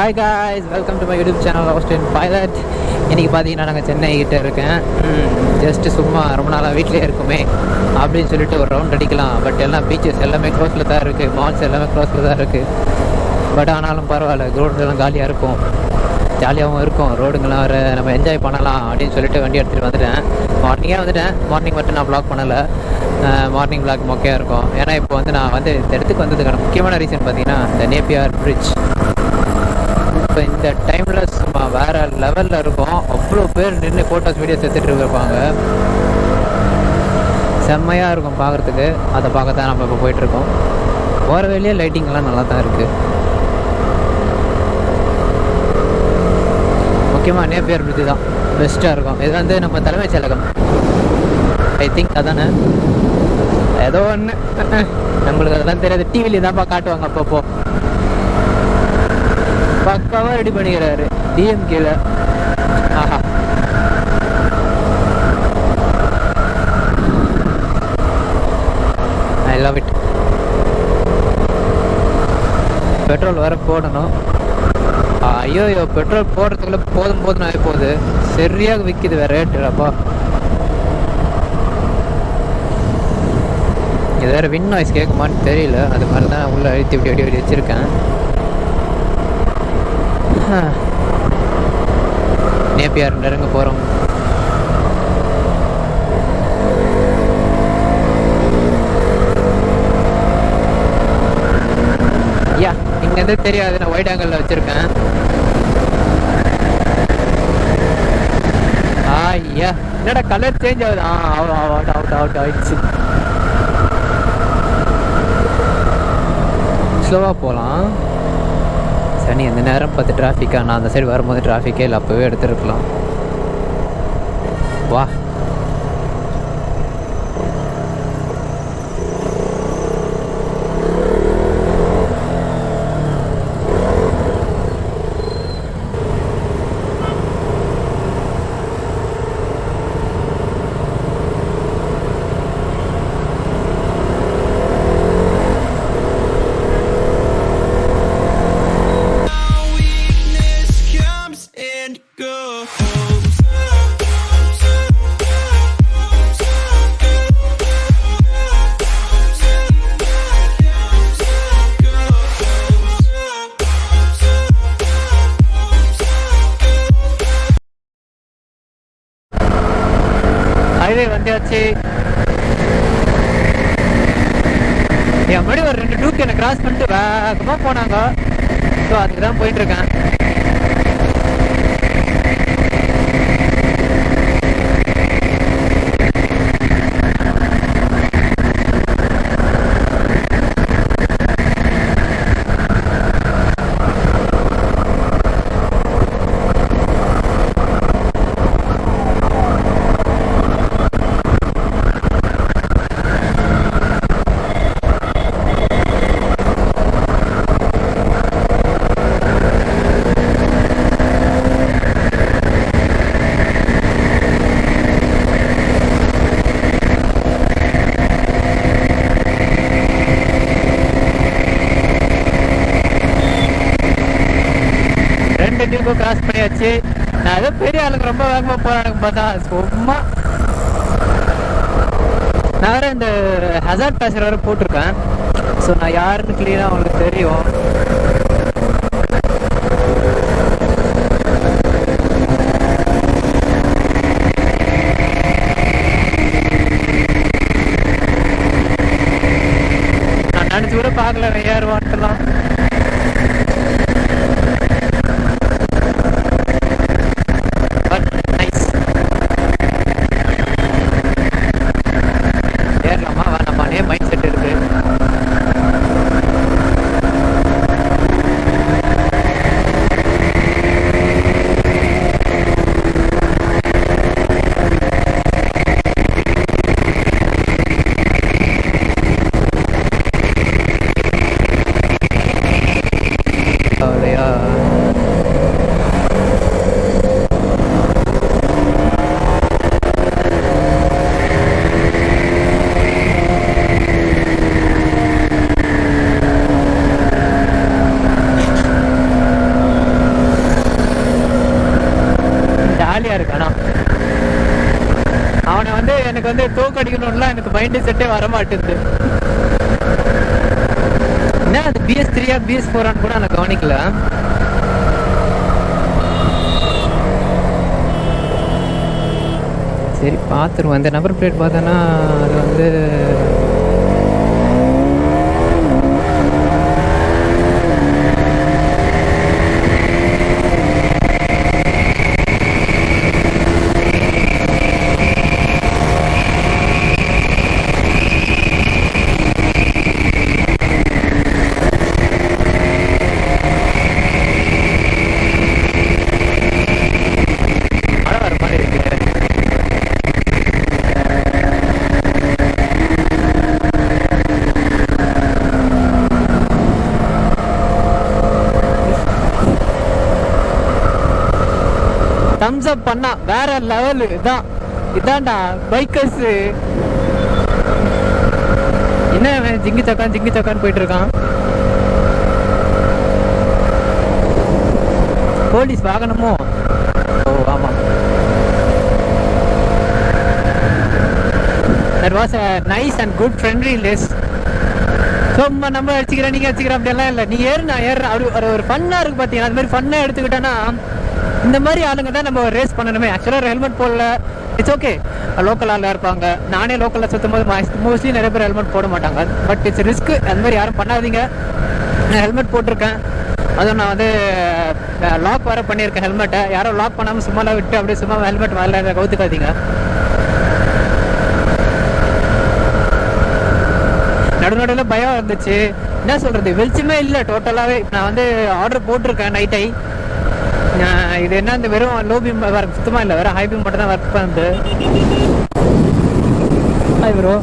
Hi guys, welcome to my YouTube channel Austrian Pilot. இன்றைக்கி பார்த்தீங்கன்னா நாங்கள் சென்னை கிட்டே இருக்கேன். ஜஸ்ட்டு சும்மா ரொம்ப நாளாக வீட்டிலே இருக்குமே அப்படின்னு சொல்லிட்டு ஒரு ரவுண்ட் அடிக்கலாம். பட் எல்லாம் பீச்சஸ் எல்லாமே க்ளோஸில் தான் இருக்குது, மால்ஸ் எல்லாமே க்ளோஸில் தான் இருக்குது. பட் ஆனாலும் பரவாயில்ல, ரோடுலாம் காலியாக இருக்கும், ஜாலியாகவும் இருக்கும், ரோடுங்கெல்லாம் வர நம்ம என்ஜாய் பண்ணலாம் அப்படின்னு சொல்லிட்டு வண்டி எடுத்துகிட்டு வந்துட்டேன். மார்னிங்கே வந்துட்டேன். மார்னிங் மட்டும் நான் வ்ளாக் பண்ணலை. மார்னிங் வ்ளாக் மொக்கையாக இருக்கும். ஏன்னா இப்போ வந்து நான் வந்து இந்த இடத்துக்கு வந்ததுக்கான முக்கியமான ரீசன் பார்த்தீங்கன்னா இந்த நேப்பியார் பிரிட்ஜ். இப்போ இந்த டைமில் சும்மா வேறு லெவலில் இருக்கும். அவ்வளோ பேர் நின்று ஃபோட்டோஸ் வீடியோஸ் எடுத்துகிட்டு இருப்பாங்க. செம்மையாக இருக்கும் பார்க்குறதுக்கு. அதை பார்க்க தான் நம்ம இப்போ போயிட்டுருக்கோம். போகிற வழியே லைட்டிங்லாம் நல்லா தான் இருக்குது. முக்கியமாக நேப்பியார் பிரிட்ஜ் தான் பெஸ்ட்டாக இருக்கும். இது வந்து நம்ம தலைமைச் செயலகம், ஐ திங்க் அதானே, ஏதோ ஒன்று நம்மளுக்கு அதெல்லாம் தெரியாது. டிவியில் தான்ப்பா காட்டுவாங்க அப்பப்போ. பக்காவாக ரெடி பண்ணிக்கிறாரு டிஎம்கேல. ஆஹா, ஐ லவ் இட். பெட்ரோல் வேற போடணும். ஐயோ பெட்ரோல் போடுறதுக்குள்ள போதும் ஆகி போகுது. சரியாக விற்கிது வேற ரேட்டுப்பா. இது வேறு வின் நாய்ஸ் கேட்குமான்னு தெரியல. அது மாதிரி தான் உள்ளே அழுத்தி இப்படி வச்சுருக்கேன். நேப்பியார் நெருங்க போகிறோம். யா, இங்கேருந்து தெரியாது, நான் ஒயிட் ஆங்கிளில் வச்சுருக்கேன். ஐயா, என்னடா கலர் சேஞ்ச் ஆகுது. அவுட் ஆயிடுச்சு. ஸ்லோவாக போகலாம். சரி, எந்த நேரம் பார்த்து டிராஃபிக்காக, நான் அந்த சைடு வரும்போது டிராஃபிக்கே இல்லை, அப்போவே எடுத்துருக்கலாம். வா, ஹைவே வந்தாச்சு. என் முன்னாடி ஒரு 2 டூக் என்னை கிராஸ் பண்ணிட்டு வேகமாக போனாங்க. ஸோ அதுக்கு தான் போயிட்டுருக்கேன். டியூக்கோ கிராஸ் பண்ணியாச்சு. நான் ஏதோ பெரிய ஆளுக்கு ரொம்ப வேகமாக போகிறானுக்கு பார்த்தா சும்மா. நான் வேறு இந்த ஹசார்ட் பேசர் வேறு போட்டிருக்கேன். ஸோ நான் யாருன்னு கிளியராக அவங்களுக்கு தெரியும். நான் நினச்சி கூட பார்க்கல யார் வாட்டலாம். மைண்ட் செட் இருக்கு. அவனை வந்து எனக்கு வந்து தோக்கடிக்கணும்லாம் எனக்கு மைண்டு செட்டே வர மாட்டேங்குது. என்ன அது BS3 BS4 கூட நான் கவனிக்கல. சரி பார்த்துருவோம். அந்த நம்பர் பிளேட் பார்த்தோன்னா அது வந்து தம்ஸ் அப் பண்ணா வேற லெவல். இதான்டா பைக்கர்ஸ். என்ன ஜிங்கி சக்கான்னு போயிட்டு இருக்கான். போலீஸ் வாகனமோ? ஓ ஆமா. That was a nice and good friendly race. சும்மா நம்ம அடிச்சுக்கிறேன் நீங்க அடிச்சுக்கிறேன் அப்படியெல்லாம் இல்லை. நீ ஏறுனா ஒரு ஃபன்னா இருக்கு பார்த்தீங்கன்னா. அது மாதிரி ஃபன்னா எடுத்துக்கிட்டோன்னா இந்த மாதிரி ஆளுங்க தான் நம்ம ரேஸ் பண்ணணுமே. ஆக்சுவலாக ஹெல்மெட் போடல, இட்ஸ் ஓகே. லோக்கல் ஆளாக இருப்பாங்க. நானே லோக்கலில் சுற்றும் போது மோஸ்ட்லி நிறைய பேர் ஹெல்மெட் போட மாட்டாங்க. But it's risk. அந்த மாதிரி யாரும் பண்ணாதீங்க. நான் ஹெல்மெட் போட்டிருக்கேன். அதுவும் நான் வந்து லாக் வர பண்ணியிருக்கேன் ஹெல்மெட்டை. யாரும் லாக் பண்ணாமல் சும்மாலாம் விட்டு அப்படியே சும்மா ஹெல்மெட் வரல கவுத்துக்காதீங்க. நடுநடுவில் பயம் இருந்துச்சு. என்ன சொல்கிறது, வெளிச்சமே இல்லை டோட்டலாகவே. நான் வந்து ஆர்டர் போட்டிருக்கேன் நைட்டை. இது என்ன இந்த வெறும் லோ பீம் ஒர்க் சுத்தமாக இல்லை, வெறும் ஹை பீம் மட்டும் தான் ஒர்க் பண்ணுது. Hi bro.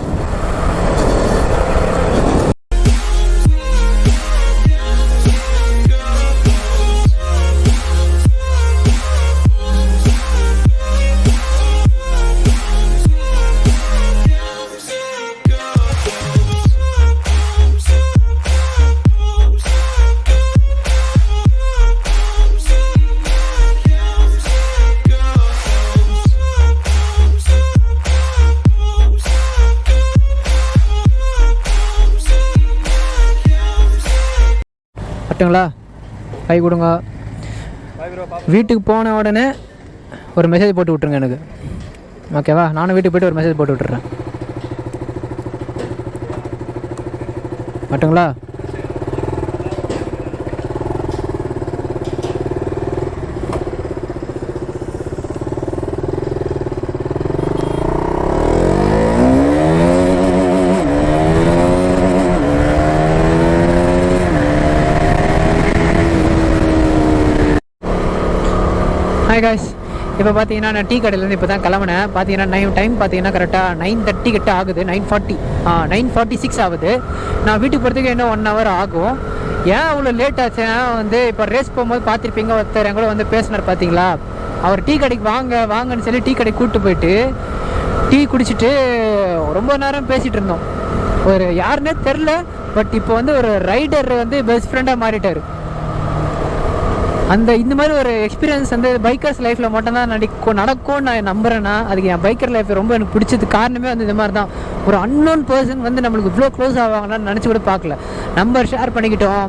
கட்டுங்களா, கை கொடுங்க. வீட்டுக்கு போன உடனே ஒரு மெசேஜ் போட்டு விட்ருங்க எனக்கு, ஓகேவா? நானும் வீட்டுக்கு போய்ட்டு ஒரு மெசேஜ் போட்டு விட்டுறேன். கட்டுங்களா? ஹாய் காய்ஸ், இப்போ பார்த்தீங்கன்னா நான் டீ கடையிலேருந்து இப்போ தான் கிளம்புனேன். பார்த்தீங்கன்னா டைம் பார்த்தீங்கன்னா கரெக்டாக 9:30 கிட்ட ஆகுது. 9:46 ஆகுது. நான் வீட்டுக்கு போகிறதுக்கு இன்னும் 1 hour ஆகும். ஏன் அவ்வளோ லேட் ஆச்சு வந்து இப்போ ரேஸ் போகும்போது பார்த்துருப்பீங்க, ஒருத்தர் என் கூட வந்து பேசினார் பார்த்தீங்களா? அவர் டீ கடைக்கு வாங்கன்னு சொல்லி டீ கடைக்கு கூப்பிட்டு போயிட்டு டீ குடிச்சிட்டு ரொம்ப நேரம் பேசிகிட்டு இருந்தோம். ஒரு யாருன்னே தெரில, பட் இப்போ வந்து ஒரு ரைடர் வந்து பெஸ்ட் ஃப்ரெண்டாக மாறிட்டார். இந்த மாதிரி ஒரு எக்ஸ்பீரியன்ஸ் வந்து பைக்கர்ஸ் லைஃப்பில் மட்டும்தான் நடக்கும்னு நான் நம்புகிறேன்னா, அதுக்கு என் பைக்கர் லைஃப் ரொம்ப எனக்கு பிடிச்சது காரணமே வந்து இந்த மாதிரி தான். ஒரு அன்னோன் பர்சன் வந்து நம்மளுக்கு இவ்வளோ க்ளோஸ் ஆவாங்களான்னு நினச்சி கூட பார்க்கல. நம்பர் ஷேர் பண்ணிக்கிட்டோம்.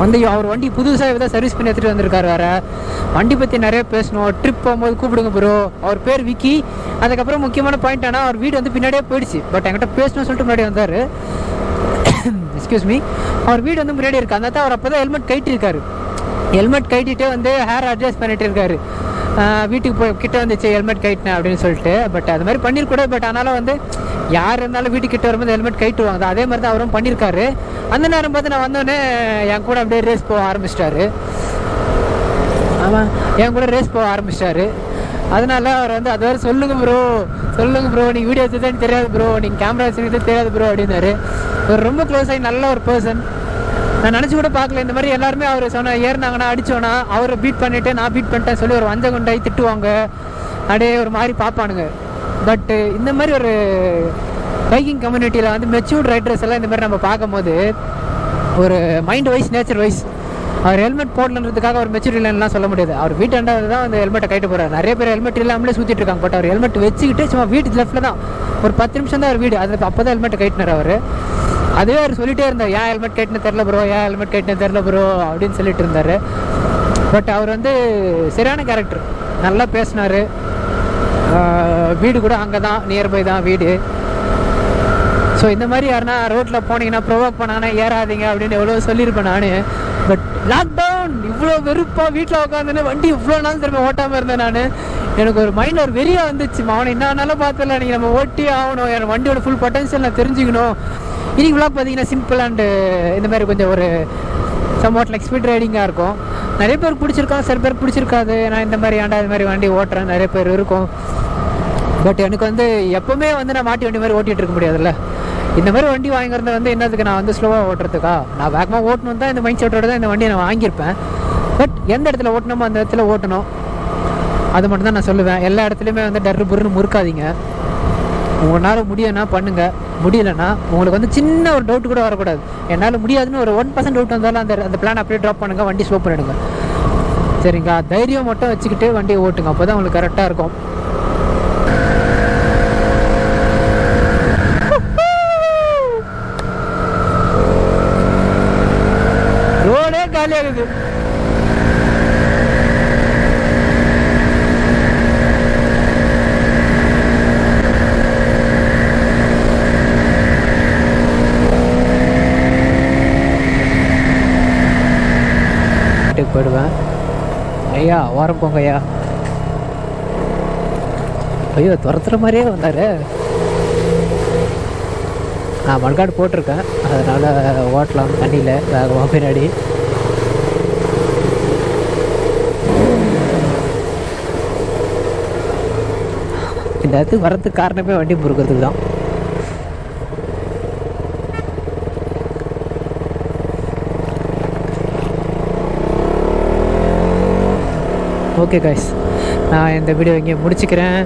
வந்து அவர் வண்டி புதுசாக தான் சர்வீஸ் பண்ணி எடுத்துகிட்டு வந்திருக்காரு. வேறு வண்டி பற்றி நிறைய பேசணும். ட்ரிப் போகும்போது கூப்பிடுங்க ப்ரோ. அவர் பேர் விக்கி. அதுக்கப்புறம் முக்கியமான பாயிண்ட் ஆனால் அவர் வீடு வந்து பின்னாடியே போயிடுச்சு. பட் என்கிட்ட பேசணும்னு சொல்லிட்டு முன்னாடி வந்தார். Excuse me. அவர் வீடு வந்து முன்னாடி இருக்குது. அந்த அவர் அப்போ தான் ஹெல்மெட் கட்டியிருக்காரு. ஹெல்மெட் கட்டிட்டு வந்து ஹேர் அட்ஜஸ்ட் பண்ணிட்டு இருக்காரு. வீட்டுக்கு போய் கிட்ட வந்துச்சு ஹெல்மெட் கட்டினேன் அப்படின்னு சொல்லிட்டு. பட் அது மாதிரி பண்ணியிருக்கூடாது. பட் அதனால் வந்து யார் இருந்தாலும் வீட்டுக்கு கிட்ட வரும்போது ஹெல்மெட் கட்டுவாங்க. அதே மாதிரி தான் அவரும் பண்ணியிருக்காரு. அந்த நேரம் பார்த்து நான் வந்தோடனே என் கூட அப்படியே ரேஸ் போக ஆரம்பிச்சிட்டாரு. ஆமாம், என் கூட ரேஸ் போக ஆரம்பிச்சிட்டாரு. அதனால அவர் வந்து அது வேறு சொல்லுங்கள் ப்ரோ நீங்கள் வீடியோ எடுத்துதான் தெரியாது ப்ரோ, நீங்கள் கேமரா வச்சுக்கிட்டு தெரியாது ப்ரோ அப்படின்னாரு. அவர் ரொம்ப க்ளோஸ் ஆகி நல்ல ஒரு பர்சன். நான் நினச்சி கூட பார்க்கல இந்த மாதிரி எல்லாருமே அவர் சொன்ன ஏறினாங்கன்னா அடித்தோன்னா அவரை பீட் பண்ணிவிட்டு நான் பீட் பண்ணிட்டேன் சொல்லி ஒரு வஞ்ச கொண்டாய் திட்டுவாங்க, அப்படியே ஒரு மாதிரி பார்ப்பானுங்க. பட்டு இந்த மாதிரி ஒரு பைக்கிங் கம்யூனிட்டியில் வந்து மெச்சூர்ட் ரைடர்ஸ் எல்லாம் இந்த மாதிரி நம்ம பார்க்கும்போது ஒரு மைண்ட் வைஸ் நேச்சர் வைஸ் அவர் ஹெல்மெட் போடலன்றதுக்காக அவர் மெச்சூரிட்டி இல்லைன்னா சொல்ல முடியாது. அவர் வீட்டாண்டாவது தான் அந்த ஹெல்மெட்டை கைட்டு போகிறார். நிறைய பேர் ஹெல்மெட் இல்லாமலே சுற்றிட்டு இருக்காங்க. பட் அவர் ஹெல்மெட் வச்சுக்கிட்டு சும்மா வீட்டு லெஃப்ட்டில் தான் ஒரு 10 நிமிஷம் தான் அவர் வீடு. அது அப்போ தான் ஹெல்மெட் கைட்டினார் அவர். அதுவே அவர் சொல்லிகிட்டே இருந்தார், ஏன் ஹெல்மெட் கைட்டுன்னு தெரில ப்ரோ, ஏன் ஹெல்மெட் கைட்டுன்னு தெரில ப்ரோ அப்படின்னு சொல்லிட்டு இருந்தார். பட் அவர் வந்து சரியான கேரக்டர், நல்லா பேசினார். வீடு கூட அங்கே தான், நியர்பை தான் வீடு. ஸோ இந்த மாதிரி யாருன்னா ரோட்டில் போனீங்கன்னா ப்ரொவோக் பண்ணாங்கன்னா ஏறாதீங்க அப்படின்னு எவ்வளோ சொல்லியிருப்பேன் நான். பட் லாக்டவுன் இவ்வளோ வெறுப்பாக வீட்டில் உட்காந்துன்னு வண்டி இவ்வளோ நாள் திரும்ப ஓட்டாமல் இருந்தேன் நான். எனக்கு ஒரு மைண்ட் ஒரு வெறியாக வந்துச்சு, அவனை என்னன்னாலும் பார்த்தல நீங்கள் நம்ம ஓட்டி ஆகணும், என் வண்டியோட ஃபுல் பொட்டன்ஷியல் நான் தெரிஞ்சுக்கணும். இன்றைக்கி விளாக் பார்த்தீங்கன்னா சிம்பிள் அண்டு இந்த மாதிரி கொஞ்சம் ஒரு சம்வாட் லைக் ஸ்பீட் ரைடிங்காக இருக்கும். நிறைய பேர் பிடிச்சிருக்கோம், சில பேர் பிடிச்சிருக்காது. நான் இந்த மாதிரி இது மாதிரி வண்டி ஓட்டுறேன், நிறைய பேர் இருக்கும். பட் எனக்கு வந்து எப்போவுமே வந்து நான் மாட்டி வண்டி மாதிரி ஓட்டிகிட்டு இருக்க முடியாதுல்ல. இந்த மாதிரி வண்டி வாங்கிறத வந்து என்னதுக்கு, நான் வந்து ஸ்லோவாக ஓட்டுறதுக்கா, நான் வேகமாக ஓட்டணும் தான் இந்த மைண்ட் செட்டோட தான் இந்த வண்டியை நான் வாங்கியிருப்பேன். பட் எந்த இடத்துல ஓட்டணுமோ அந்த இடத்துல ஓட்டணும், அது மட்டும் தான் நான் சொல்லுவேன். எல்லா இடத்துலையுமே வந்து டர்ரு புருன்னு முறுக்காதீங்க. உங்களால் முடியும்னா பண்ணுங்கள், முடியலைன்னா உங்களுக்கு வந்து சின்ன ஒரு டவுட் கூட வரக்கூடாது. என்னால் முடியாதுன்னு ஒரு 1% டவுட் வந்தாலும் அந்த பிளான் அப்படியே ட்ராப் பண்ணுங்கள், வண்டி ஸ்லோ பண்ணிவிடுங்க. சரிங்களா? தைரியம் மட்டும் வச்சுக்கிட்டு வண்டியை ஓட்டுங்க, அப்போ தான் உங்களுக்கு கரெக்டாக இருக்கும். ரோடே காலியாகுது. போயிடுவேன். ஐயா ஓரம் போங்க ஐயா. ஐயோ துரத்துற மாதிரியே வந்தார். நான் மண்காடு போட்டிருக்கேன், அதனால் ஓட்டலாம் தண்ணியில் வேகமாக பின்னாடி. இந்த இடத்துக்கு வரதுக்கு காரணமே வண்டி முறுக்கிறதுக்கு தான். ஓகே கைஸ், நான் இந்த வீடியோ இங்கே முடிச்சுக்கிறேன்.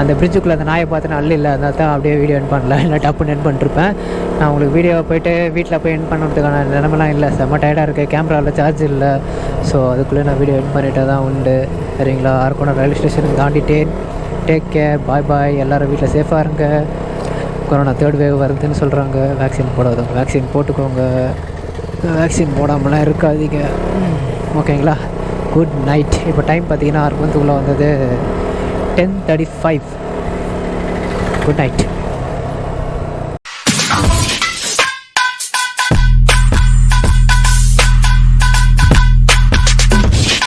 அந்த பிரிட்ஜுக்குள்ளே அந்த நாயை பார்த்து நல்ல இல்லை, அதனால தான் அப்படியே வீடியோ என் பண்ணல, இல்லை டப்புன்னு என் பண்ணிருப்பேன். நான் உங்களுக்கு வீடியோ போய்ட்டு வீட்டில் போய் என் பண்ணுறதுக்கான நிலமெல்லாம் இல்லை, செம்ம டயர்டாக இருக்குது, கேமராவில் சார்ஜ் இல்லை. ஸோ அதுக்குள்ளே நான் வீடியோ என் பண்ணிட்டு தான் உண்டு. சரிங்களா? அரக்கோணம் ரயில்வே ஸ்டேஷனுக்கு தாண்டிட்டேன். டேக் கேர், பாய் பாய். எல்லோரும் வீட்டில் சேஃபாக இருங்க. கொரோனா 3rd வேவ் வருதுன்னு சொல்கிறாங்க. வேக்சின் போடாதவங்க வேக்சின் போட்டுக்கோங்க, வேக்சின் போடாமலாம் இருக்காதீங்க. ஓகேங்களா? Good night. இப்போ டைம் பார்த்தீங்கன்னா 6 மணிக்குள்ளே வந்தது 10:35. Good night.